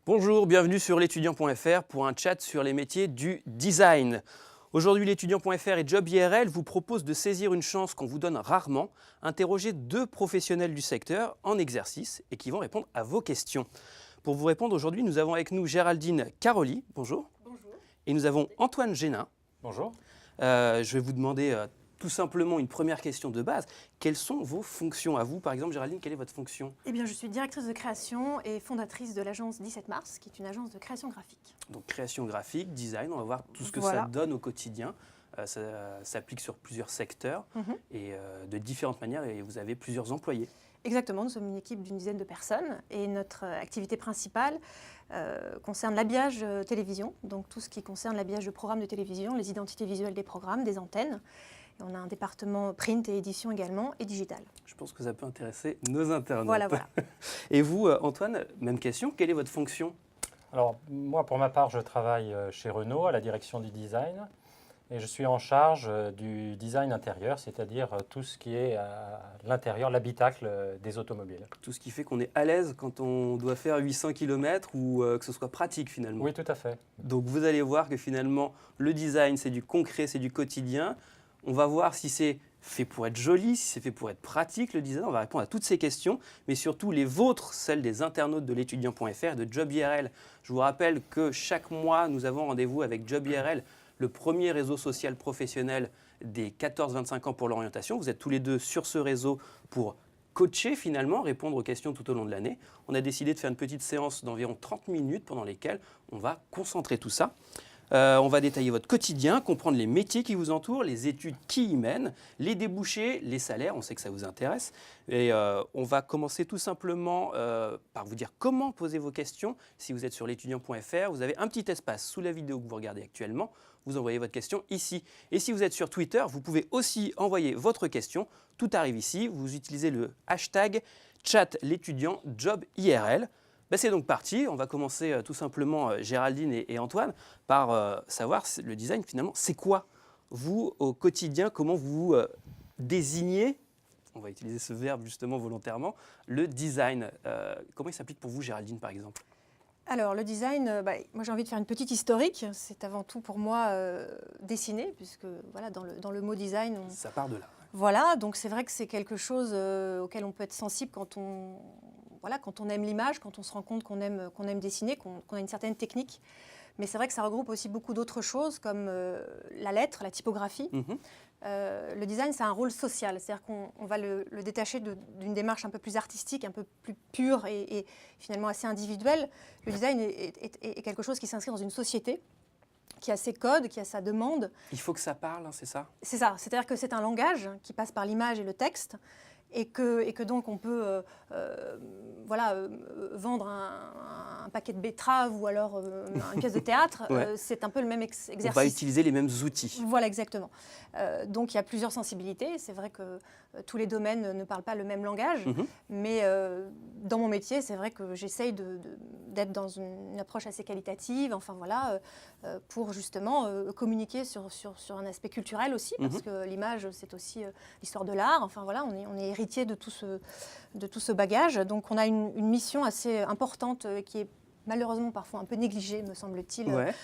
Bonjour, bienvenue sur l'étudiant.fr pour un chat sur les métiers du design. Aujourd'hui, l'étudiant.fr et Job IRL vous proposent de saisir une chance qu'on vous donne rarement, interroger deux professionnels du secteur en exercice et qui vont répondre à vos questions. Pour vous répondre aujourd'hui, nous avons avec nous Géraldine Caroli, bonjour. Bonjour. Et nous avons Antoine Génin. Bonjour. Je vais vous demander tout simplement une première question de base. Quelles sont vos fonctions à vous? Par exemple, Géraldine, quelle est votre fonction? Eh bien, je suis directrice de création et fondatrice de l'agence 17 mars, qui est une agence de création graphique. Donc création graphique, design, on va voir tout ce que Voilà. ça donne au quotidien. Ça s'applique sur plusieurs secteurs et de différentes manières et vous avez plusieurs employés. Exactement, nous sommes une équipe d'une dizaine de personnes et notre activité principale concerne l'habillage télévision, donc tout ce qui concerne l'habillage de programmes de télévision, les identités visuelles des programmes, des antennes. Et on a un département print et édition également et digital. Je pense que ça peut intéresser nos internautes. Voilà. Et vous, Antoine, même question, quelle est votre fonction? Alors, moi, pour ma part, je travaille chez Renault à la direction du design et je suis en charge du design intérieur, c'est-à-dire tout ce qui est à l'intérieur, l'habitacle des automobiles. Tout ce qui fait qu'on est à l'aise quand on doit faire 800 km ou que ce soit pratique finalement. Oui, tout à fait. Donc vous allez voir que finalement, le design, c'est du concret, c'est du quotidien. On va voir si c'est fait pour être joli, si c'est fait pour être pratique, le design. On va répondre à toutes ces questions, mais surtout les vôtres, celles des internautes de l'étudiant.fr, de Job IRL. Je vous rappelle que chaque mois, nous avons rendez-vous avec Job IRL, le premier réseau social professionnel des 14-25 ans pour l'orientation. Vous êtes tous les deux sur ce réseau pour coacher finalement, répondre aux questions tout au long de l'année. On a décidé de faire une petite séance d'environ 30 minutes pendant lesquelles on va concentrer tout ça. On va détailler votre quotidien, comprendre les métiers qui vous entourent, les études qui y mènent, les débouchés, les salaires, on sait que ça vous intéresse. Et on va commencer tout simplement par vous dire comment poser vos questions. Si vous êtes sur l'étudiant.fr, vous avez un petit espace sous la vidéo que vous regardez actuellement. Vous envoyez votre question ici. Et si vous êtes sur Twitter, vous pouvez aussi envoyer votre question. Tout arrive ici. Vous utilisez le hashtag chat l'étudiant job IRL. C'est donc parti, on va commencer tout simplement, Géraldine et Antoine, par savoir le design finalement, c'est quoi? Vous, au quotidien, comment vous désignez, on va utiliser ce verbe justement volontairement, le design. Comment il s'applique pour vous, Géraldine, par exemple? Alors, le design, moi j'ai envie de faire une petite historique. C'est avant tout pour moi dessiner, puisque voilà, dans le mot design, ça part de là. Voilà, donc c'est vrai que c'est quelque chose auquel on peut être sensible quand on aime l'image, quand on se rend compte qu'on aime dessiner, qu'on a une certaine technique. Mais c'est vrai que ça regroupe aussi beaucoup d'autres choses comme la lettre, la typographie. Le design, c'est un rôle social, c'est-à-dire qu'on va le détacher d'une démarche un peu plus artistique, un peu plus pure et finalement assez individuelle. Le design est quelque chose qui s'inscrit dans une société, qui a ses codes, qui a sa demande. Il faut que ça parle, hein, c'est ça? C'est ça, c'est-à-dire que c'est un langage qui passe par l'image et le texte, et que donc on peut vendre un paquet de betteraves ou alors une pièce de théâtre, Ouais. c'est un peu le même exercice. On va utiliser les mêmes outils. Voilà, exactement. Donc il y a plusieurs sensibilités. C'est vrai que tous les domaines ne parlent pas le même langage, mais dans mon métier, c'est vrai que j'essaye d'être dans une approche assez qualitative, pour justement communiquer sur un aspect culturel aussi, parce que l'image, c'est aussi l'histoire de l'art. On est héritier de tout ce bagage. Donc on a une mission assez importante qui est malheureusement parfois un peu négligée, me semble-t-il. Ouais.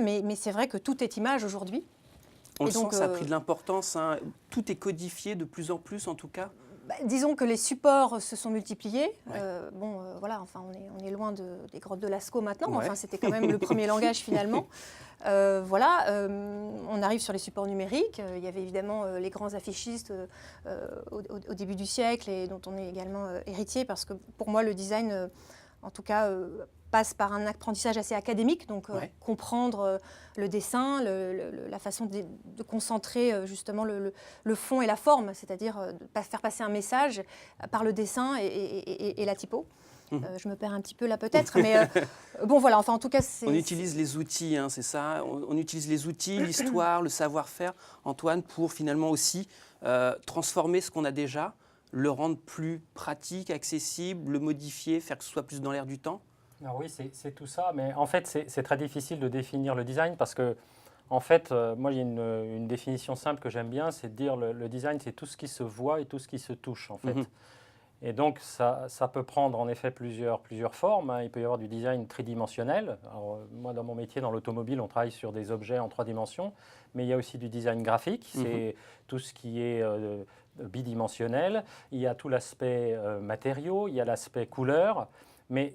Mais c'est vrai que tout est image aujourd'hui. On le sent, ça a pris de l'importance, hein. Tout est codifié de plus en plus en tout cas. Disons que les supports se sont multipliés. Ouais. On est loin des grottes de Lascaux maintenant. Ouais. C'était quand même le premier langage finalement. On arrive sur les supports numériques. Il y avait évidemment les grands affichistes au début du siècle et dont on est également héritier parce que pour moi le design, en tout cas, passe par un apprentissage assez académique, donc comprendre le dessin, la façon de concentrer justement le fond et la forme, c'est-à-dire faire passer un message par le dessin et la typo. Je me perds un petit peu là peut-être, mais en tout cas c'est... On utilise les outils, hein, c'est ça, on utilise les outils, l'histoire, le savoir-faire, Antoine, pour finalement aussi transformer ce qu'on a déjà, le rendre plus pratique, accessible, le modifier, faire que ce soit plus dans l'air du temps. Alors oui, c'est tout ça, mais en fait, c'est très difficile de définir le design parce que, en fait, moi, il y a une définition simple que j'aime bien, c'est de dire le design, c'est tout ce qui se voit et tout ce qui se touche, en fait. Et donc, ça peut prendre en effet plusieurs formes, hein. Il peut y avoir du design tridimensionnel. Alors, moi, dans mon métier, dans l'automobile, on travaille sur des objets en 3 dimensions, mais il y a aussi du design graphique. C'est tout ce qui est bidimensionnel. Il y a tout l'aspect matériaux, il y a l'aspect couleur. Mais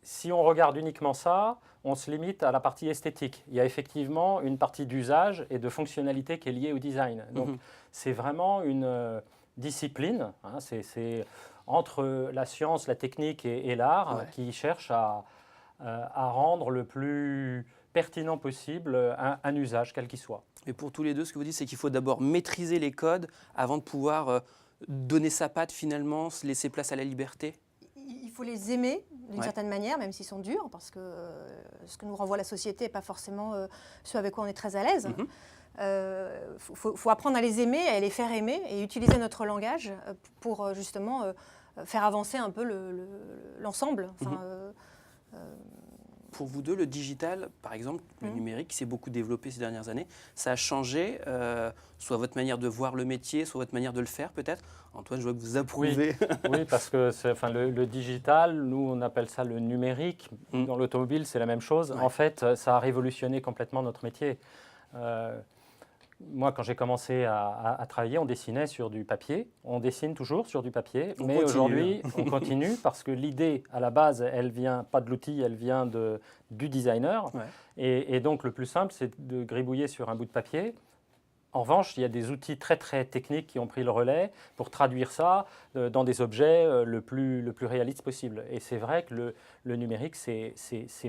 si on regarde uniquement ça, on se limite à la partie esthétique. Il y a effectivement une partie d'usage et de fonctionnalité qui est liée au design. Donc, c'est vraiment une discipline, hein. C'est entre la science, la technique et l'art qui cherche à rendre le plus pertinent possible un usage, quel qu'il soit. Et pour tous les deux, ce que vous dites, c'est qu'il faut d'abord maîtriser les codes avant de pouvoir donner sa patte finalement, se laisser place à la liberté. Il faut les aimer d'une certaine manière, même s'ils sont durs, parce que ce que nous renvoie la société n'est pas forcément ce avec quoi on est très à l'aise. Faut apprendre à les aimer, à les faire aimer et utiliser notre langage pour justement faire avancer un peu l'ensemble. Pour vous deux, le digital, par exemple, le numérique, qui s'est beaucoup développé ces dernières années, ça a changé soit votre manière de voir le métier, soit votre manière de le faire peut-être. Antoine, je vois que vous approuvez. Oui, parce que le digital, nous on appelle ça le numérique. Dans l'automobile, c'est la même chose. En fait, ça a révolutionné complètement notre métier. Moi, quand j'ai commencé à travailler, on dessinait sur du papier. On dessine toujours sur du papier. Mais aujourd'hui, on continue parce que l'idée, à la base, elle vient pas de l'outil, elle vient du designer. Et donc, le plus simple, c'est de gribouiller sur un bout de papier. En revanche, il y a des outils très très techniques qui ont pris le relais pour traduire ça dans des objets le plus réaliste possible. Et c'est vrai que le numérique, c'est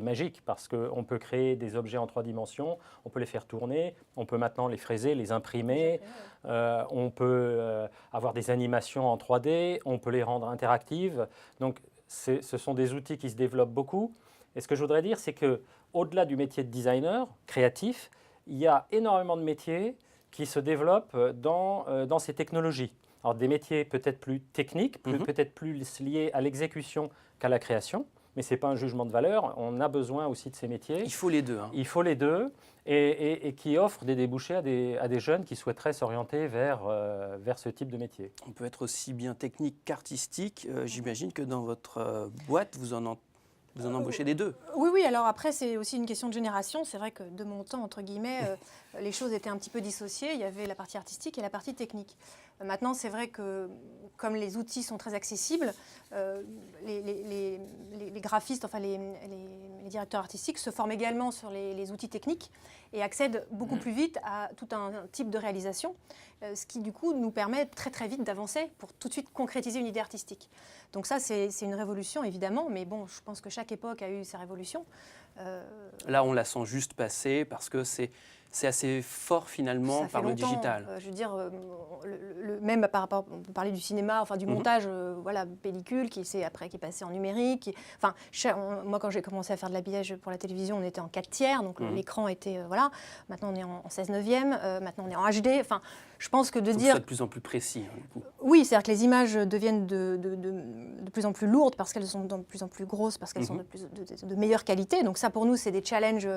magique parce qu'on peut créer des objets en 3 dimensions, on peut les faire tourner, on peut maintenant les fraiser, les imprimer, on peut avoir des animations en 3D, on peut les rendre interactives. Donc ce sont des outils qui se développent beaucoup. Et ce que je voudrais dire, c'est qu'au-delà du métier de designer créatif, il y a énormément de métiers qui se développent dans ces technologies. Alors des métiers peut-être plus techniques, peut-être plus liés à l'exécution qu'à la création, mais ce n'est pas un jugement de valeur, on a besoin aussi de ces métiers. Il faut les deux. Il faut les deux, et qui offrent des débouchés à des jeunes qui souhaiteraient s'orienter vers ce type de métier. On peut être aussi bien technique qu'artistique. J'imagine que dans votre boîte, vous en embauchez des deux. Oui, alors après, c'est aussi une question de génération. C'est vrai que de mon temps, entre guillemets, les choses étaient un petit peu dissociées. Il y avait la partie artistique et la partie technique. Maintenant, c'est vrai que comme les outils sont très accessibles, les graphistes, enfin les directeurs artistiques se forment également sur les outils techniques et accèdent beaucoup plus vite à tout un type de réalisation, ce qui du coup nous permet très très vite d'avancer pour tout de suite concrétiser une idée artistique. Donc ça, c'est une révolution évidemment, mais bon, je pense que chaque époque a eu ses révolutions. Là, on la sent juste passer parce que c'est assez fort finalement par le digital. Je veux dire, même par rapport, on peut parler du cinéma, enfin du montage, voilà, pellicule qui est passé en numérique. Enfin, moi quand j'ai commencé à faire de l'habillage pour la télévision, on était en 4/3, donc l'écran était voilà. Maintenant on est en 16/9, maintenant on est en HD. Enfin, je pense que de dire de plus en plus précis. Du coup. Oui, c'est-à-dire que les images deviennent de plus en plus lourdes parce qu'elles sont de plus en plus grosses, parce qu'elles sont de meilleure qualité. Donc ça, pour nous, c'est des challenges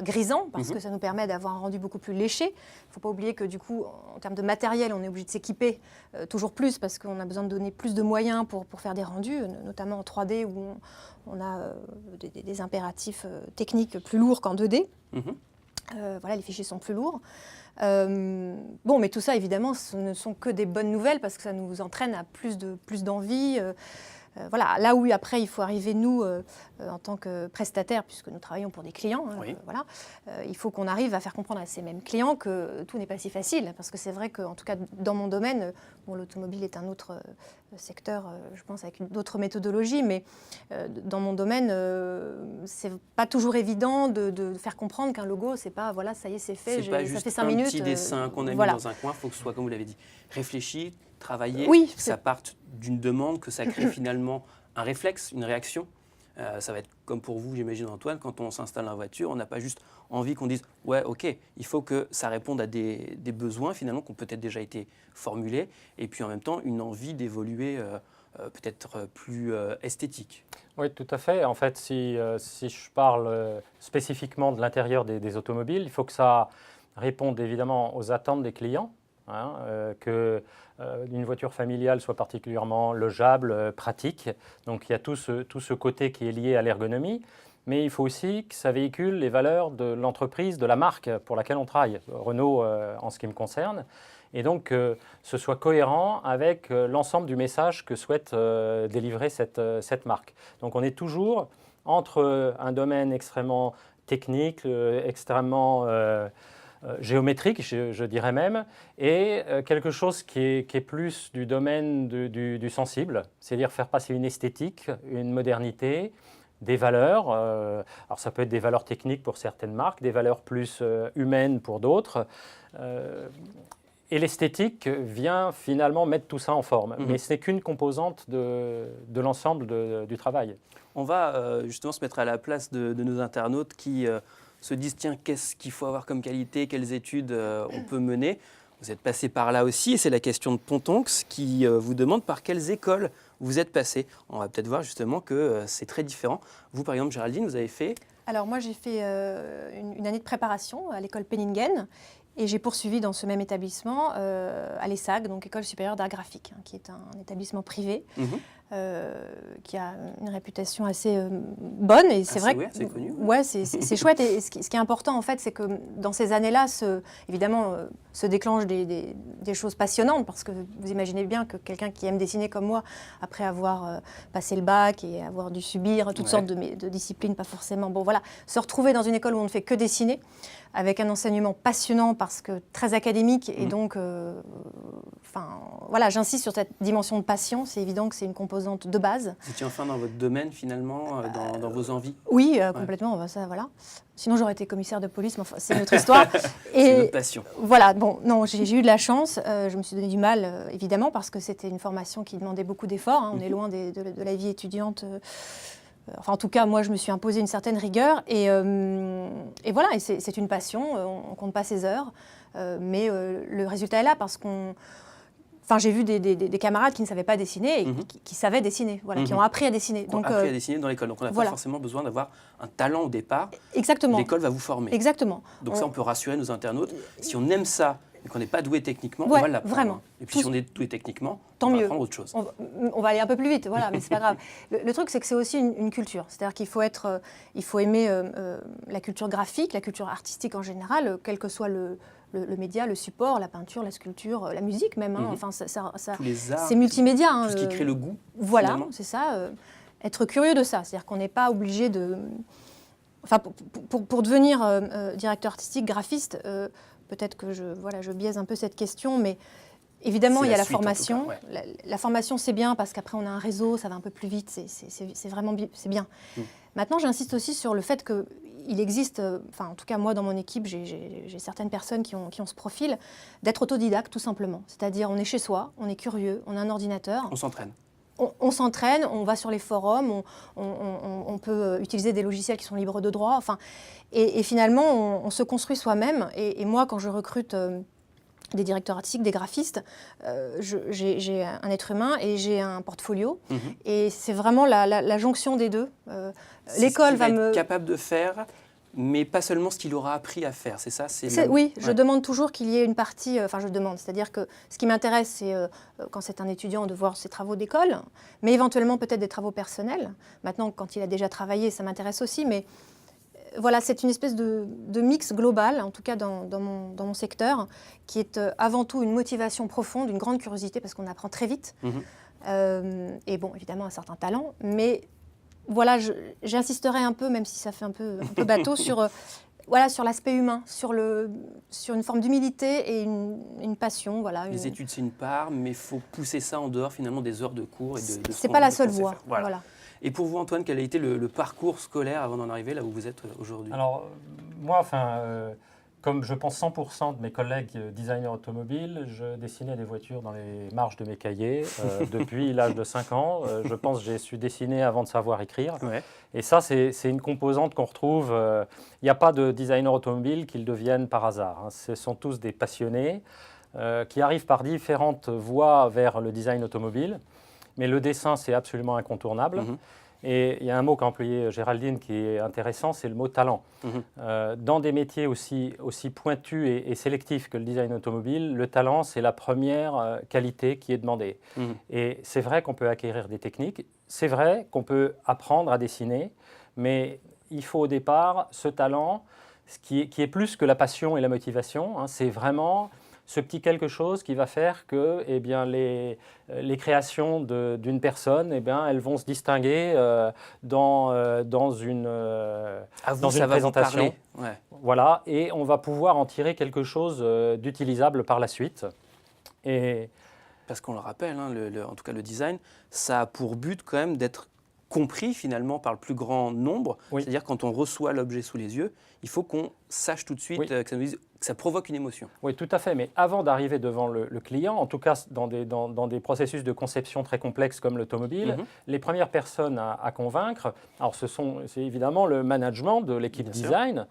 grisants parce que ça nous permet d'avoir un rendu beaucoup plus léché. Il ne faut pas oublier que du coup, en termes de matériel, on est obligé de s'équiper toujours plus parce qu'on a besoin de donner plus de moyens pour faire des rendus, notamment en 3D où on a des impératifs techniques plus lourds qu'en 2D. Voilà, les fichiers sont plus lourds. Bon, mais tout ça, évidemment, ce ne sont que des bonnes nouvelles parce que ça nous entraîne à plus d'envie. Voilà, là où après il faut arriver nous en tant que prestataires, puisque nous travaillons pour des clients, voilà, il faut qu'on arrive à faire comprendre à ces mêmes clients que tout n'est pas si facile, parce que c'est vrai qu'en tout cas dans mon domaine, bon, l'automobile est un autre secteur, je pense avec d'autres méthodologies, mais dans mon domaine, c'est pas toujours évident de faire comprendre qu'un logo, c'est pas voilà, ça y est, c'est fait, c'est pas ça juste fait 5 minutes. Un petit dessin qu'on a mis dans un coin, il faut que ce soit, comme vous l'avez dit, réfléchi, travailler, que ça parte d'une demande, que ça crée finalement un réflexe, une réaction. Ça va être comme pour vous, j'imagine Antoine, quand on s'installe dans la voiture, on n'a pas juste envie qu'on dise « ouais, ok », il faut que ça réponde à des besoins finalement qui ont peut-être déjà été formulés, et puis en même temps une envie d'évoluer peut-être plus esthétique. Oui, tout à fait. En fait, si je parle spécifiquement de l'intérieur des automobiles, il faut que ça réponde évidemment aux attentes des clients. qu'une voiture familiale soit particulièrement logeable, pratique. Donc il y a tout ce côté qui est lié à l'ergonomie. Mais il faut aussi que ça véhicule les valeurs de l'entreprise, de la marque pour laquelle on travaille, Renault en ce qui me concerne. Et donc, ce soit cohérent avec l'ensemble du message que souhaite délivrer cette marque. Donc, on est toujours entre un domaine extrêmement technique, extrêmement géométrique, je dirais même, et quelque chose qui est plus du domaine du sensible, c'est-à-dire faire passer une esthétique, une modernité, des valeurs. Alors, ça peut être des valeurs techniques pour certaines marques, des valeurs plus humaines pour d'autres. Et l'esthétique vient finalement mettre tout ça en forme. Mais ce n'est qu'une composante de l'ensemble du travail. On va justement se mettre à la place de nos internautes qui se disent « Tiens, qu'est-ce qu'il faut avoir comme qualité? Quelles études on peut mener ?» Vous êtes passé par là aussi, et c'est la question de Pontonx qui vous demande par quelles écoles vous êtes passé. On va peut-être voir justement que c'est très différent. Vous, par exemple, Géraldine, vous avez fait… Alors moi, j'ai fait une année de préparation à l'école Penningen. Et j'ai poursuivi dans ce même établissement à l'ESSAG, donc École supérieure d'art graphique, qui est un établissement privé, qui a une réputation assez bonne. Et c'est vrai que c'est connu. Ouais, c'est chouette. Et ce qui est important, en fait, c'est que dans ces années-là, évidemment, se déclenchent des choses passionnantes, parce que vous imaginez bien que quelqu'un qui aime dessiner comme moi, après avoir passé le bac et avoir dû subir toutes sortes de disciplines, pas forcément… Bon, voilà, se retrouver dans une école où on ne fait que dessiner, avec un enseignement passionnant parce que très académique et donc, voilà, j'insiste sur cette dimension de passion. C'est évident que c'est une composante de base. Vous étiez enfin dans votre domaine finalement, dans vos envies. Oui, complètement. Ça, voilà. Sinon, j'aurais été commissaire de police, mais enfin, c'est une autre histoire. C'est notre passion. Voilà. Bon, non, j'ai eu de la chance. Je me suis donné du mal, évidemment, parce que c'était une formation qui demandait beaucoup d'efforts. On est loin de la vie étudiante. Enfin, en tout cas, moi, je me suis imposé une certaine rigueur. Et voilà, et c'est une passion. On ne compte pas ses heures. Mais le résultat est là parce qu'on… Enfin, j'ai vu des camarades qui ne savaient pas dessiner et qui savaient dessiner, voilà, qui ont appris à dessiner. Donc, appris à dessiner dans l'école. Donc, on n'a pas forcément besoin d'avoir un talent au départ. Exactement. L'école va vous former. Exactement. Donc, ça, on peut rassurer nos internautes. Si on aime ça, mais qu'on n'est pas doué techniquement, on va l'apprendre. Vraiment. Et puis, si on est doué techniquement, tant on va mieux. apprendre autre chose. On va aller un peu plus vite, voilà, mais c'est pas grave. Le truc, c'est que c'est aussi une culture. C'est-à-dire qu'il faut aimer la culture graphique, la culture artistique en général, quel que soit le média, le support, la peinture, la sculpture, la musique même. Enfin, tous les arts, c'est multimédia. Tout ce qui crée le goût. Voilà, c'est ça. Être curieux de ça. C'est-à-dire qu'on n'est pas obligé de… Enfin, pour devenir directeur artistique, graphiste, peut-être que je biaise un peu cette question, mais évidemment, il y a la formation. La formation, c'est bien parce qu'après, on a un réseau, ça va un peu plus vite, c'est vraiment bien. Maintenant, j'insiste aussi sur le fait qu'il existe, enfin, en tout cas, moi, dans mon équipe, j'ai certaines personnes qui ont ce profil, d'être autodidacte, tout simplement. C'est-à-dire, on est chez soi, on est curieux, on a un ordinateur. On s'entraîne. On s'entraîne, on va sur les forums, on peut utiliser des logiciels qui sont libres de droit. Enfin, et finalement, on se construit soi-même. Et moi, quand je recrute des directeurs artistiques, des graphistes, j'ai un être humain et j'ai un portfolio. Et c'est vraiment la jonction des deux. L'école va être capable de faire, mais pas seulement ce qu'il aura appris à faire, c'est ça? Oui, je demande toujours qu'il y ait une partie, enfin je demande, c'est-à-dire que ce qui m'intéresse, c'est quand c'est un étudiant de voir ses travaux d'école, mais éventuellement peut-être des travaux personnels. Maintenant, quand il a déjà travaillé, ça m'intéresse aussi, mais voilà, c'est une espèce de mix global, en tout cas dans mon secteur, qui est avant tout une motivation profonde, une grande curiosité, parce qu'on apprend très vite, et bon, évidemment un certain talent, mais voilà, j'insisterai un peu, même si ça fait un peu bateau, sur l'aspect humain, sur une forme d'humilité et une passion. Voilà, les études, c'est une part, mais il faut pousser ça en dehors finalement des heures de cours. C'est pas la seule voie. Voilà. Et pour vous, Antoine, quel a été le parcours scolaire avant d'en arriver là où vous êtes aujourd'hui? Alors, moi, comme je pense 100% de mes collègues designers automobiles, je dessinais des voitures dans les marges de mes cahiers depuis l'âge de 5 ans. Je pense que j'ai su dessiner avant de savoir écrire. Ouais. Et ça, c'est une composante qu'on retrouve. Il n'y a pas de designer automobile qui le deviennent par hasard. Ce sont tous des passionnés qui arrivent par différentes voies vers le design automobile. Mais le dessin, c'est absolument incontournable. Et il y a un mot qu'a employé Géraldine qui est intéressant, c'est le mot talent. Dans des métiers aussi pointus et sélectifs que le design automobile, le talent, c'est la première qualité qui est demandée. Et c'est vrai qu'on peut acquérir des techniques, c'est vrai qu'on peut apprendre à dessiner, mais il faut au départ ce talent, qui est plus que la passion et la motivation, hein, c'est vraiment ce petit quelque chose qui va faire que eh bien, les créations d'une personne, eh bien, elles vont se distinguer dans une présentation. Ouais. Voilà, et on va pouvoir en tirer quelque chose d'utilisable par la suite. Et parce qu'on le rappelle, hein, en tout cas le design, ça a pour but quand même d'être compris finalement par le plus grand nombre. Oui. C'est-à-dire quand on reçoit l'objet sous les yeux, il faut qu'on sache tout de suite Oui. que ça provoque une émotion. Oui, tout à fait. Mais avant d'arriver devant le client, en tout cas dans des processus de conception très complexes comme l'automobile, les premières personnes à convaincre, alors c'est évidemment le management de l'équipe design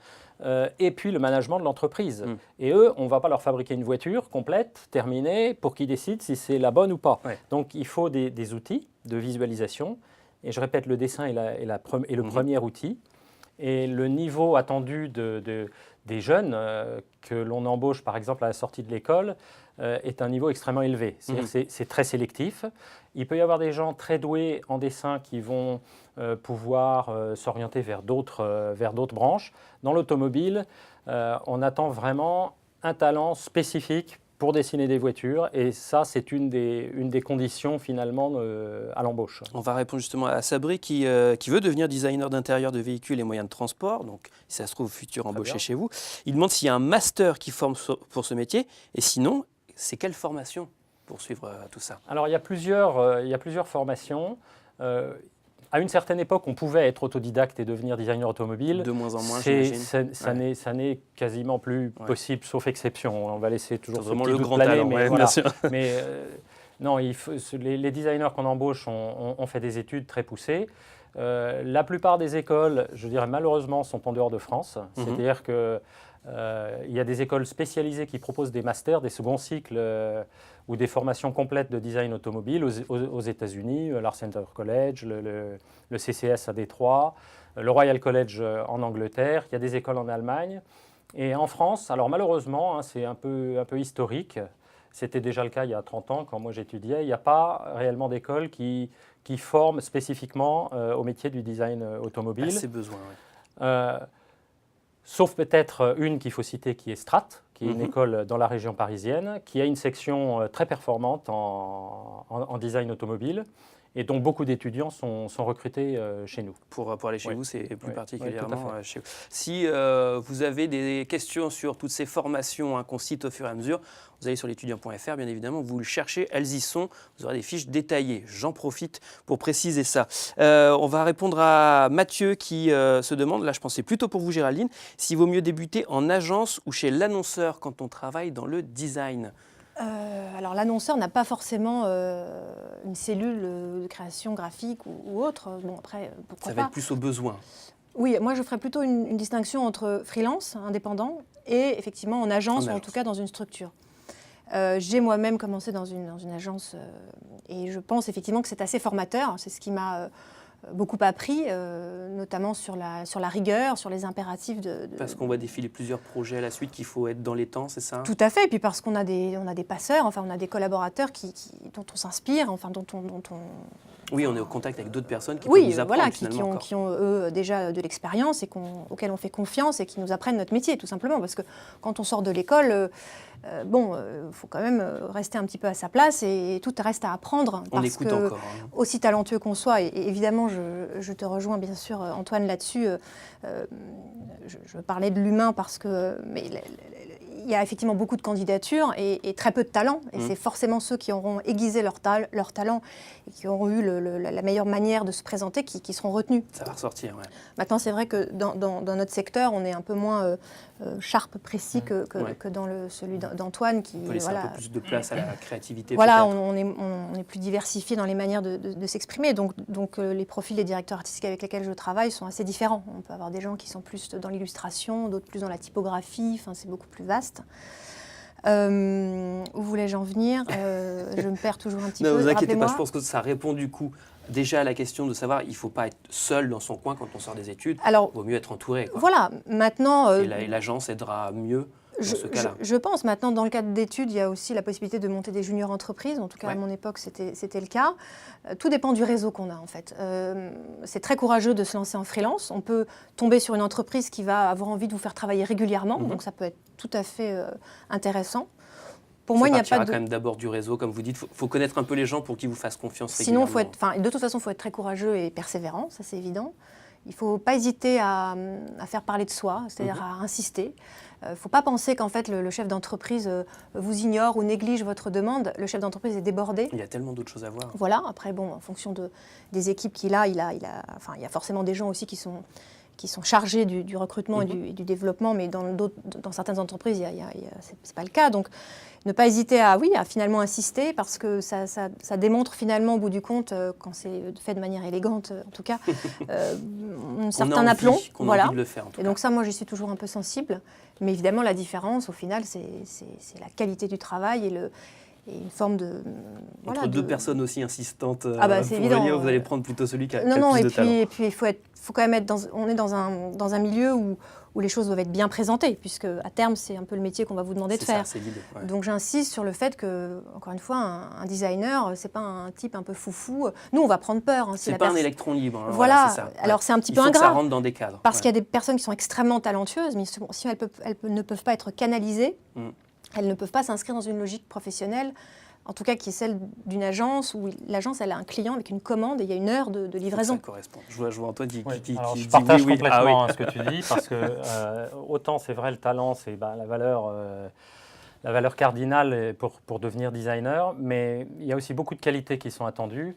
et puis le management de l'entreprise. Et eux, on ne va pas leur fabriquer une voiture complète, terminée, pour qu'ils décident si c'est la bonne ou pas. Ouais. Donc il faut des outils de visualisation. Et je répète, le dessin est le premier outil. Et le niveau attendu des jeunes que l'on embauche, par exemple, à la sortie de l'école, est un niveau extrêmement élevé. C'est très sélectif. Il peut y avoir des gens très doués en dessin qui vont pouvoir s'orienter vers d'autres branches. Dans l'automobile, on attend vraiment un talent spécifique pour dessiner des voitures, et ça, c'est une des conditions, finalement, à l'embauche. On va répondre justement à Sabri qui veut devenir designer d'intérieur de véhicules et moyens de transport, donc si ça se trouve, futur embauché chez vous. Il demande s'il y a un master qui forme pour ce métier, et sinon, c'est quelle formation pour suivre tout ça? Alors, il y a plusieurs formations. À une certaine époque, on pouvait être autodidacte et devenir designer automobile. De moins en moins, j'imagine. Ça n'est quasiment plus possible, sauf exception. On va laisser toujours vraiment ce petit le doute grand planer, talent, mais bien sûr. Mais non, les designers qu'on embauche ont fait des études très poussées. La plupart des écoles, je dirais malheureusement, sont en dehors de France. C'est-à-dire que il y a des écoles spécialisées qui proposent des masters, des seconds cycles ou des formations complètes de design automobile aux États-Unis, l'Art Center College, le CCS à Détroit, le Royal College en Angleterre. Il y a des écoles en Allemagne. Et en France, alors malheureusement, hein, c'est un peu historique. C'était déjà le cas il y a 30 ans quand moi j'étudiais. Il n'y a pas réellement d'école qui forme spécifiquement au métier du design automobile. Assez besoin, Sauf peut-être une qu'il faut citer qui est Strat, qui est une école dans la région parisienne, qui a une section très performante en design automobile et dont beaucoup d'étudiants sont recrutés chez nous. Pour aller chez vous, c'est plus particulièrement chez vous. Si vous avez des questions sur toutes ces formations qu'on cite au fur et à mesure, vous allez sur l'étudiant.fr, bien évidemment, vous le cherchez, elles y sont, vous aurez des fiches détaillées. J'en profite pour préciser ça. On va répondre à Mathieu qui se demande, là je pensais plutôt pour vous Géraldine, s'il vaut mieux débuter en agence ou chez l'annonceur quand on travaille dans le design. Alors l'annonceur n'a pas forcément une cellule de création graphique ou autre. Bon, après, pourquoi pas. Ça va être plus au besoin. Oui, moi je ferais plutôt une distinction entre freelance, indépendant, et effectivement en agence, ou en tout cas dans une structure. J'ai moi-même commencé dans une agence et je pense effectivement que c'est assez formateur. C'est ce qui m'a beaucoup appris, notamment sur la rigueur, sur les impératifs de... Parce qu'on voit défiler plusieurs projets à la suite, qu'il faut être dans les temps, c'est ça? Tout à fait, et puis parce qu'on a des passeurs, enfin on a des collaborateurs dont on s'inspire, enfin dont on... Oui, on est au contact avec d'autres personnes qui peuvent nous apprendre voilà, finalement qui ont eux déjà de l'expérience et auxquels on fait confiance et qui nous apprennent notre métier, tout simplement. Parce que quand on sort de l'école, faut quand même rester un petit peu à sa place et tout reste à apprendre. On écoute encore. Aussi talentueux qu'on soit, et évidemment, je te rejoins bien sûr, Antoine, là-dessus. Je parlais de l'humain parce que... il y a effectivement beaucoup de candidatures et très peu de talents. Et c'est forcément ceux qui auront aiguisé leur talent et qui auront eu la meilleure manière de se présenter qui seront retenus. Ça va ressortir, oui. Maintenant, c'est vrai que dans notre secteur, on est un peu moins sharp, précis que dans celui d'Antoine. On peut laisser un peu plus de place à la créativité. Voilà, on est plus diversifié dans les manières de s'exprimer. Donc les profils des directeurs artistiques avec lesquels je travaille sont assez différents. On peut avoir des gens qui sont plus dans l'illustration, d'autres plus dans la typographie. Enfin, c'est beaucoup plus vaste. Où voulais-je en venir? Je me perds toujours un petit peu. Ne vous inquiétez pas, je pense que ça répond du coup déjà la question de savoir, il ne faut pas être seul dans son coin quand on sort des études. Alors, il vaut mieux être entouré, quoi. voilà, maintenant... Et l'agence aidera mieux dans ce cas-là. Je pense. Maintenant, dans le cadre d'études, il y a aussi la possibilité de monter des juniors entreprises. En tout cas, à mon époque, c'était le cas. Tout dépend du réseau qu'on a, en fait. C'est très courageux de se lancer en freelance. On peut tomber sur une entreprise qui va avoir envie de vous faire travailler régulièrement. Donc, ça peut être tout à fait intéressant. Pour moi, il n'y a pas de... quand même d'abord du réseau, comme vous dites. Il faut connaître un peu les gens pour qu'ils vous fassent confiance Sinon, régulièrement. de toute façon, il faut être très courageux et persévérant, ça c'est évident. Il ne faut pas hésiter à faire parler de soi, c'est-à-dire à insister. Il ne faut pas penser qu'en fait le chef d'entreprise vous ignore ou néglige votre demande. Le chef d'entreprise est débordé. Il y a tellement d'autres choses à voir. Voilà, après, bon, en fonction des équipes qu'il a, il y a forcément des gens aussi qui sont chargés du recrutement et du développement, mais dans certaines entreprises, ce n'est pas le cas. Donc, ne pas hésiter à finalement insister, parce que ça démontre finalement, au bout du compte, quand c'est fait de manière élégante, en tout cas, un certain aplomb. Qu'on a envie de le faire, en tout et cas. donc ça, moi, j'y suis toujours un peu sensible. Mais évidemment, la différence, au final, c'est la qualité du travail et une forme de... Entre deux personnes aussi insistantes, c'est évident, vous allez prendre plutôt celui qui a, non, plus de talent. Et puis il faut quand même être on est dans un milieu où les choses doivent être bien présentées, puisque à terme, c'est un peu le métier qu'on va vous demander de faire. C'est l'idée, ouais. Donc j'insiste sur le fait que, encore une fois, un designer, c'est pas un type un peu foufou. Nous, on va prendre peur. C'est pas un électron libre. Hein, voilà, c'est ça. Alors c'est un petit peu Il faut ingrat. que ça rentre dans des cadres. Parce qu'il y a des personnes qui sont extrêmement talentueuses, mais si elles ne peuvent pas être canalisées, elles ne peuvent pas s'inscrire dans une logique professionnelle, en tout cas qui est celle d'une agence, où l'agence elle a un client avec une commande et il y a une heure de livraison. Ça correspond. Je vois Antoine qui je partage oui, complètement ce que tu dis, parce que autant c'est vrai, le talent, c'est la valeur cardinale pour devenir designer, mais il y a aussi beaucoup de qualités qui sont attendues.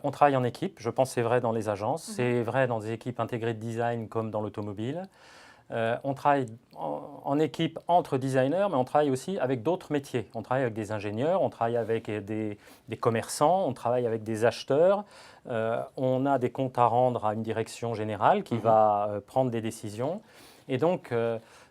On travaille en équipe, je pense que c'est vrai dans les agences, c'est vrai dans des équipes intégrées de design comme dans l'automobile. On travaille en équipe entre designers, mais on travaille aussi avec d'autres métiers. On travaille avec des ingénieurs, on travaille avec des commerçants, on travaille avec des acheteurs. On a des comptes à rendre à une direction générale qui va prendre des décisions. Et donc,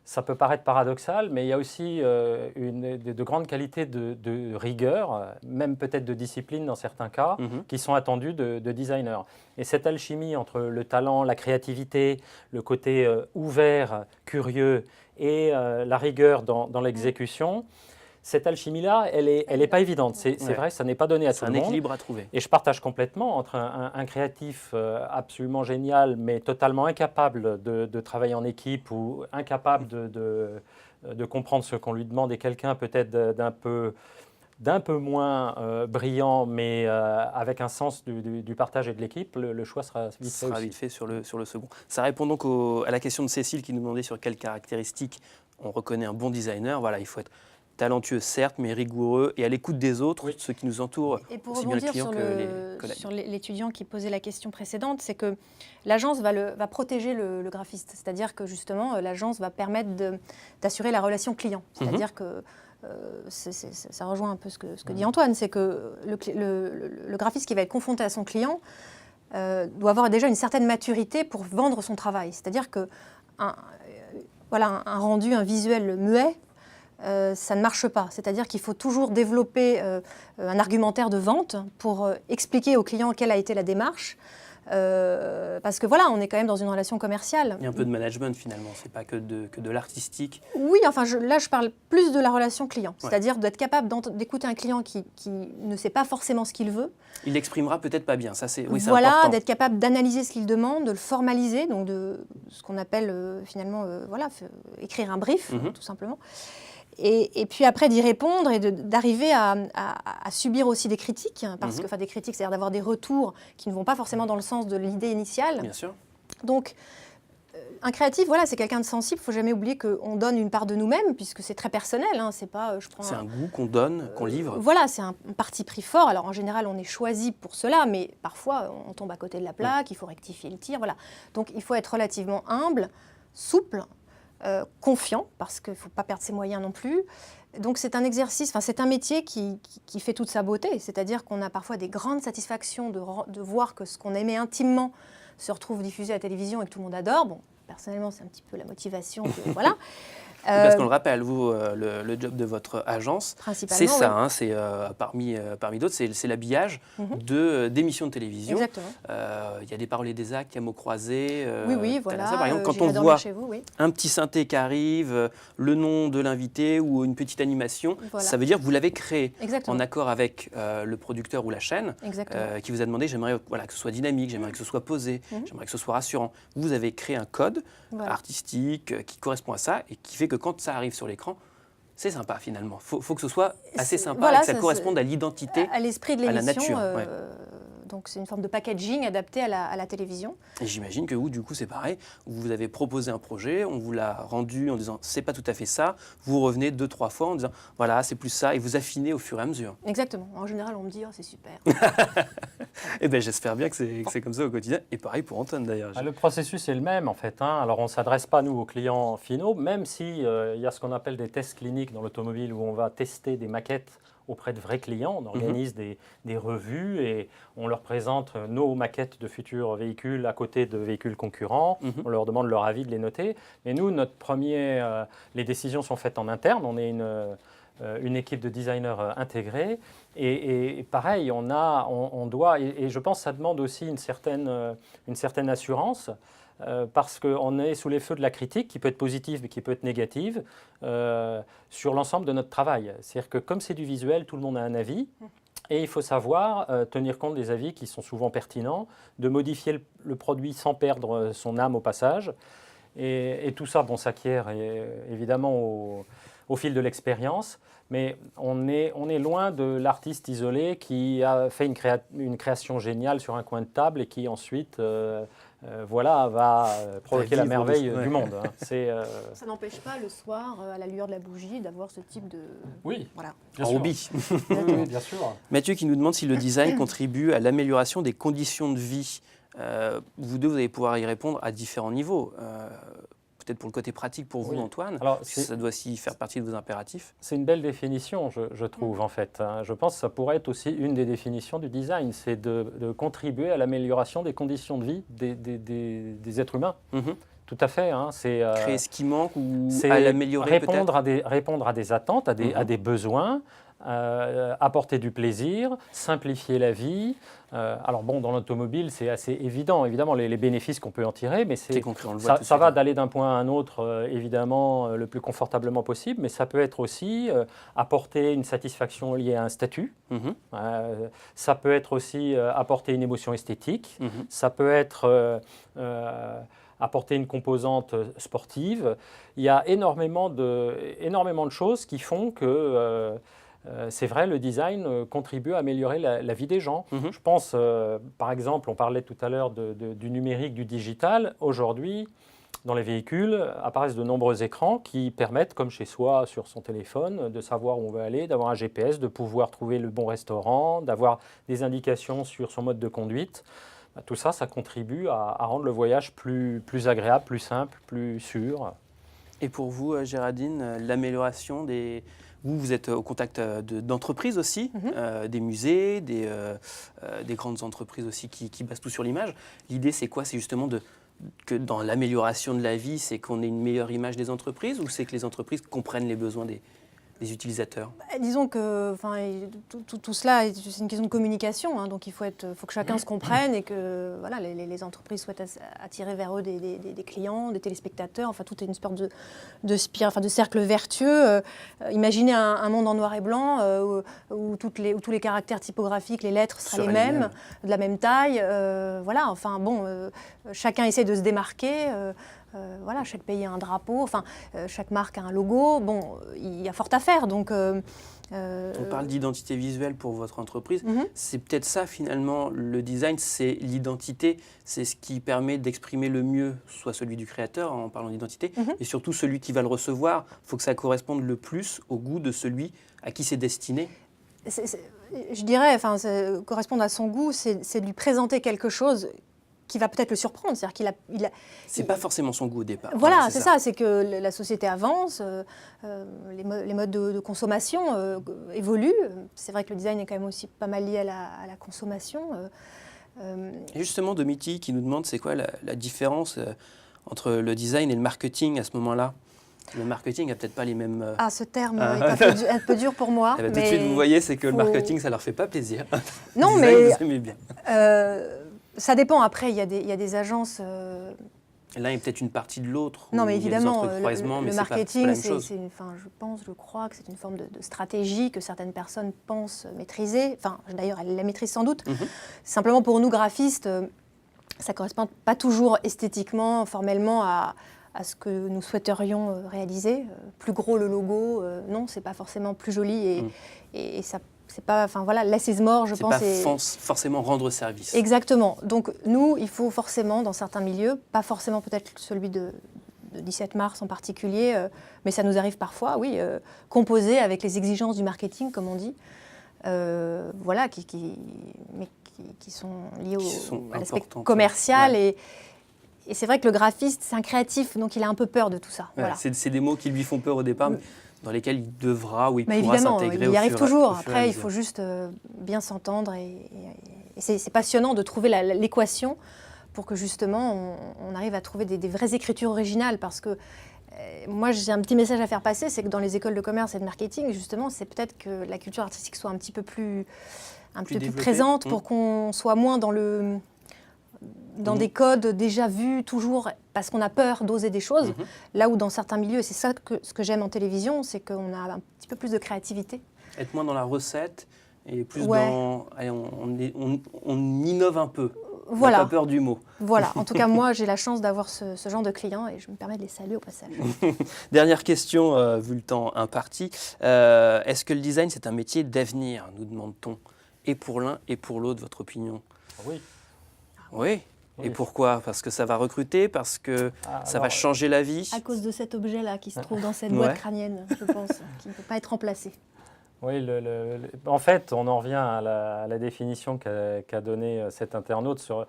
ça peut paraître paradoxal, mais il y a aussi de grandes qualités de rigueur, même peut-être de discipline dans certains cas, qui sont attendues de designers. Et cette alchimie entre le talent, la créativité, le côté ouvert, curieux et la rigueur dans l'exécution, cette alchimie-là, elle est pas évidente. C'est vrai, ça n'est pas donné à tout le monde. C'est un équilibre à trouver. Et je partage complètement entre un créatif absolument génial, mais totalement incapable de travailler en équipe ou incapable de comprendre ce qu'on lui demande, et quelqu'un peut-être d'un peu moins brillant, mais avec un sens du partage et de l'équipe, le choix sera vite fait sur le second. Ça répond donc à la question de Cécile qui nous demandait sur quelles caractéristiques on reconnaît un bon designer. Voilà, il faut être talentueux, certes, mais rigoureux et à l'écoute des autres, ceux qui nous entourent, et pour aussi bien le rebondir client que les collègues. sur l'étudiant qui posait la question précédente, c'est que l'agence va protéger le graphiste. C'est-à-dire que justement, l'agence va permettre d'assurer la relation client. C'est-à-dire que ça rejoint un peu ce que dit Antoine, c'est que le graphiste qui va être confronté à son client doit avoir déjà une certaine maturité pour vendre son travail. C'est-à-dire que un rendu, un visuel muet, ça ne marche pas. C'est-à-dire qu'il faut toujours développer un argumentaire de vente pour expliquer au client quelle a été la démarche. Parce que voilà, on est quand même dans une relation commerciale. Il y a un peu de management finalement, c'est pas que de l'artistique. Oui, enfin là je parle plus de la relation client, c'est-à-dire d'être capable d'écouter un client qui ne sait pas forcément ce qu'il veut. Il l'exprimera peut-être pas bien, ça c'est voilà, d'être capable d'analyser ce qu'il demande, de le formaliser, donc de ce qu'on appelle finalement écrire un brief, tout simplement. Et puis après d'y répondre et d'arriver à subir aussi des critiques, parce que des critiques, c'est-à-dire d'avoir des retours qui ne vont pas forcément dans le sens de l'idée initiale. Bien sûr. Donc, un créatif, voilà, c'est quelqu'un de sensible. Il ne faut jamais oublier qu'on donne une part de nous-mêmes, puisque c'est très personnel. Hein, c'est pas, c'est un goût qu'on donne, qu'on livre. Voilà, c'est un parti pris fort. Alors en général, on est choisi pour cela, mais parfois on tombe à côté de la plaque. Il faut rectifier le tir. Voilà. Donc il faut être relativement humble, souple. Confiant, parce qu'il ne faut pas perdre ses moyens non plus. Donc c'est un exercice, c'est un métier qui fait toute sa beauté. C'est-à-dire qu'on a parfois des grandes satisfactions de voir que ce qu'on aimait intimement se retrouve diffusé à la télévision et que tout le monde adore. Bon, personnellement, c'est un petit peu la motivation. Voilà. Parce qu'on le rappelle, vous, le job de votre agence, Principalement, c'est ça, oui. hein, c'est parmi d'autres, c'est l'habillage d'émissions de télévision. Exactement. Il y a des paroles et des actes, il y a mots croisés. Oui, t'as voilà. ça. Par exemple, quand J'irai on dormir voit chez vous, oui. un petit synthé qui arrive, le nom de l'invité ou une petite animation, Voilà. ça veut dire que vous l'avez créé Exactement. en accord avec le producteur ou la chaîne Exactement. qui vous a demandé, j'aimerais que ce soit dynamique, j'aimerais que ce soit posé, j'aimerais que ce soit rassurant. Vous avez créé un code Voilà. artistique qui correspond à ça et qui fait que quand ça arrive sur l'écran, c'est sympa finalement. Faut que ce soit assez sympa Voilà, et que ça corresponde à l'identité. À l'esprit de à la l'émission. nature, ouais. Donc c'est une forme de packaging adapté à la télévision. Et j'imagine que vous, du coup, c'est pareil. Vous avez proposé un projet, on vous l'a rendu en disant c'est pas tout à fait ça. Vous revenez 2-3 fois en disant voilà, c'est plus ça, et vous affinez au fur et à mesure. Exactement. En général, on me dit oh, c'est super. Et ben j'espère bien que c'est comme ça au quotidien. Et pareil pour Antoine d'ailleurs. Le processus est le même en fait. Alors on ne s'adresse pas nous aux clients finaux, même si il y a ce qu'on appelle des tests cliniques dans l'automobile où on va tester des maquettes auprès de vrais clients. On organise des revues et on leur présente nos maquettes de futurs véhicules à côté de véhicules concurrents. On leur demande leur avis de les noter. Mais nous, les décisions sont faites en interne. On est une équipe de designers intégrés. Et pareil, on doit, et je pense que ça demande aussi une certaine assurance. Parce qu'on est sous les feux de la critique, qui peut être positive mais qui peut être négative, sur l'ensemble de notre travail. C'est-à-dire que comme c'est du visuel, tout le monde a un avis, et il faut savoir tenir compte des avis qui sont souvent pertinents, de modifier le produit sans perdre son âme au passage. Et tout ça, s'acquiert évidemment au fil de l'expérience, mais on est loin de l'artiste isolé qui a fait une création géniale sur un coin de table et qui ensuite... va provoquer la merveille du monde. Hein. Ça n'empêche pas le soir, à la lueur de la bougie, d'avoir ce type de... Oui, voilà. bien En sûr. hobby. Oui, bien sûr. Mathieu qui nous demande si le design contribue à l'amélioration des conditions de vie. Vous deux, vous allez pouvoir y répondre à différents niveaux. Peut-être pour le côté pratique pour vous, Oui. Antoine, Alors, parce que ça doit aussi faire partie de vos impératifs. C'est une belle définition, je trouve, en fait. Hein. Je pense que ça pourrait être aussi une des définitions du design, c'est de contribuer à l'amélioration des conditions de vie des êtres humains. Tout à fait. Hein. Créer ce qui manque ou c'est à l'améliorer peut-être. répondre à des attentes, à des besoins, apporter du plaisir, simplifier la vie. Alors dans l'automobile, c'est assez évident, évidemment, les bénéfices qu'on peut en tirer, mais C'est concret, on le voit tout de ça suite, va hein. d'aller d'un point à un autre, évidemment, le plus confortablement possible, mais ça peut être aussi apporter une satisfaction liée à un statut. Ça peut être aussi apporter une émotion esthétique. Ça peut être apporter une composante sportive. Il y a énormément de choses qui font que, c'est vrai, le design contribue à améliorer la vie des gens. Je pense, par exemple, on parlait tout à l'heure du numérique, du digital. Aujourd'hui, dans les véhicules, apparaissent de nombreux écrans qui permettent, comme chez soi, sur son téléphone, de savoir où on veut aller, d'avoir un GPS, de pouvoir trouver le bon restaurant, d'avoir des indications sur son mode de conduite. Tout ça, ça contribue à rendre le voyage plus agréable, plus simple, plus sûr. Et pour vous, Géraldine, l'amélioration des... Vous êtes au contact d'entreprises aussi, des musées, des grandes entreprises aussi qui basent tout sur l'image. L'idée, c'est quoi? C'est justement que dans l'amélioration de la vie, c'est qu'on ait une meilleure image des entreprises, ou c'est que les entreprises comprennent les besoins des utilisateurs? Disons que tout cela, c'est une question de communication, hein, donc il faut que chacun se comprenne et que voilà, les entreprises souhaitent attirer vers eux des clients, des téléspectateurs, enfin tout est une sorte de cercle vertueux. Imaginez un monde en noir et blanc où tous les caractères typographiques, les lettres seraient les mêmes, de la même taille. Voilà, enfin bon, chacun essaie de se démarquer. Voilà, chaque pays a un drapeau, enfin, chaque marque a un logo. Bon, il y a fort à faire. Donc, on parle d'identité visuelle pour votre entreprise. C'est peut-être ça, finalement, le design, c'est l'identité. C'est ce qui permet d'exprimer le mieux, soit celui du créateur, en parlant d'identité, et surtout celui qui va le recevoir. Il faut que ça corresponde le plus au goût de celui à qui c'est destiné. Je dirais, correspondre à son goût, c'est de lui présenter quelque chose qui va peut-être le surprendre. C'est-à-dire c'est pas forcément son goût au départ. Voilà, c'est ça. C'est que la société avance, les modes de consommation évoluent. C'est vrai que le design est quand même aussi pas mal lié à la consommation. Et justement, Domiti qui nous demande c'est quoi la différence entre le design et le marketing à ce moment-là? Le marketing n'a peut-être pas les mêmes... Ah, ce terme est un peu dur pour moi. Eh ben, tout de mais suite, vous voyez, c'est que le marketing, ça ne leur fait pas plaisir. Non, Design, mais vous aimez bien. ça dépend. Après, il y a des agences... L'un est peut-être une partie de l'autre. Non, mais il y a des évidemment, entrecroisements, mais le c'est pas marketing, la même chose. je crois que c'est une forme de stratégie que certaines personnes pensent maîtriser. Enfin, d'ailleurs, elles la maîtrisent sans doute. Simplement, pour nous, graphistes, ça ne correspond pas toujours esthétiquement, formellement, à ce que nous souhaiterions réaliser. Plus gros le logo, non, c'est pas forcément plus joli et ça... C'est pas, enfin voilà, less is more, je pense. C'est pas forcément rendre service. Exactement. Donc nous, il faut forcément, dans certains milieux, pas forcément peut-être celui de 17 mars en particulier, mais ça nous arrive parfois, oui, composer avec les exigences du marketing, comme on dit, voilà, qui sont liées à l'aspect commercial. Ouais. Et c'est vrai que le graphiste, c'est un créatif, donc il a un peu peur de tout ça. Ouais, Voilà. c'est des mots qui lui font peur au départ, mais dans lesquels il devra ou il pourra évidemment, s'intégrer il y arrive toujours. au fur et à Après, il mesure. faut juste bien s'entendre et c'est passionnant de trouver l'équation pour que justement on arrive à trouver des vraies écritures originales parce que moi j'ai un petit message à faire passer, c'est que dans les écoles de commerce et de marketing, justement, c'est peut-être que la culture artistique soit un petit peu plus présente pour qu'on soit moins dans des codes déjà vus toujours parce qu'on a peur d'oser des choses, là où dans certains milieux, et c'est ça ce que j'aime en télévision, c'est qu'on a un petit peu plus de créativité. Être moins dans la recette et plus dans... Allez, on innove un peu, voilà. On n'a pas peur du mot. Voilà, en tout cas moi j'ai la chance d'avoir ce genre de clients et je me permets de les saluer au passage. Dernière question, vu le temps imparti, est-ce que le design c'est un métier d'avenir, nous demande-t-on, et pour l'un et pour l'autre, votre opinion? Oui. Oui. Et pourquoi? Parce que ça va recruter, parce que ça va changer la vie? À cause de cet objet-là qui se trouve dans cette boîte crânienne, je pense, qui ne peut pas être remplacé. Oui, en fait, on en revient à la définition qu'a donnée cet internaute sur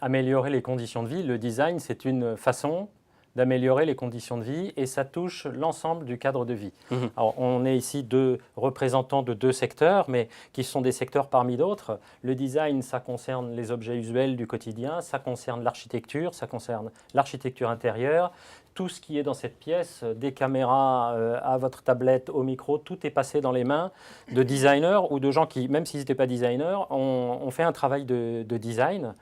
améliorer les conditions de vie. Le design, c'est une façon d'améliorer les conditions de vie et ça touche l'ensemble du cadre de vie. Alors, on est ici deux représentants de deux secteurs, mais qui sont des secteurs parmi d'autres. Le design, ça concerne les objets usuels du quotidien, ça concerne l'architecture, ça concerne l'architecture intérieure. Tout ce qui est dans cette pièce, des caméras à votre tablette, au micro, tout est passé dans les mains de designers ou de gens qui, même s'ils n'étaient pas designers, ont fait un travail de design.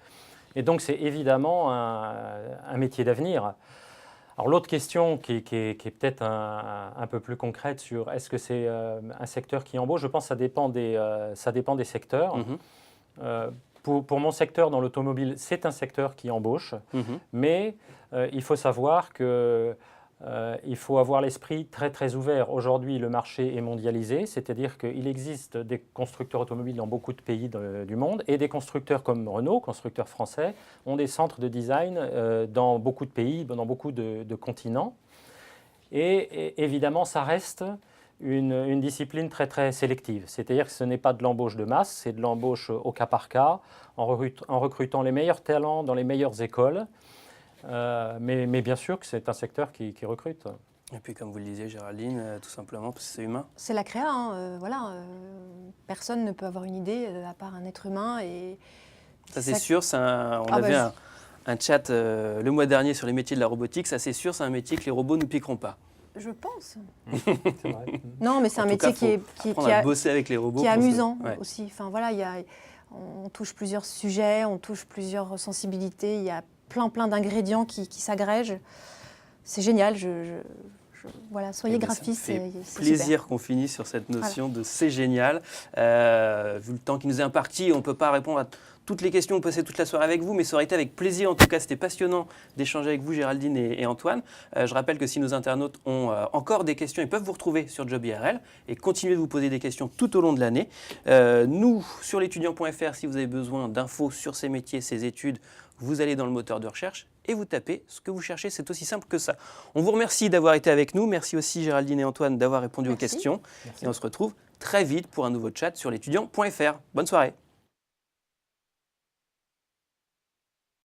Et donc, c'est évidemment un métier d'avenir. Alors l'autre question qui est peut-être un peu plus concrète sur est-ce que c'est un secteur qui embauche, je pense que ça dépend des secteurs. Pour mon secteur dans l'automobile, c'est un secteur qui embauche, mais il faut savoir qu'il faut avoir l'esprit très très ouvert. Aujourd'hui, le marché est mondialisé, c'est-à-dire qu'il existe des constructeurs automobiles dans beaucoup de pays du monde et des constructeurs comme Renault, constructeurs français, ont des centres de design dans beaucoup de pays, dans beaucoup de continents. Et évidemment, ça reste une discipline très très sélective. C'est-à-dire que ce n'est pas de l'embauche de masse, c'est de l'embauche au cas par cas, en recrutant les meilleurs talents dans les meilleures écoles. Mais bien sûr que c'est un secteur qui recrute. Et puis comme vous le disiez Géraldine, tout simplement parce que c'est humain. C'est la créa, voilà. Personne ne peut avoir une idée à part un être humain. Et ça c'est sûr, on avait un chat le mois dernier sur les métiers de la robotique, ça c'est sûr, c'est un métier que les robots ne nous piqueront pas. Je pense. C'est vrai. Non, mais c'est un métier qui est bosser avec les robots, qui est amusant aussi. Enfin, voilà, on touche plusieurs sujets, on touche plusieurs sensibilités, il y a plein d'ingrédients qui s'agrègent. C'est génial, voilà, soyez graphiste. C'est plaisir qu'on finisse sur cette notion de c'est génial. Vu le temps qui nous est imparti, on ne peut pas répondre à toutes les questions, on peut passer toute la soirée avec vous, mais ça aurait été avec plaisir. En tout cas, c'était passionnant d'échanger avec vous, Géraldine et Antoine. Je rappelle que si nos internautes ont encore des questions, ils peuvent vous retrouver sur Job IRL et continuer de vous poser des questions tout au long de l'année. Nous, sur l'étudiant.fr, si vous avez besoin d'infos sur ces métiers, ces études, vous allez dans le moteur de recherche et vous tapez ce que vous cherchez. C'est aussi simple que ça. On vous remercie d'avoir été avec nous. Merci aussi Géraldine et Antoine d'avoir répondu aux questions. Merci. Et on se retrouve très vite pour un nouveau chat sur l'étudiant.fr. Bonne soirée.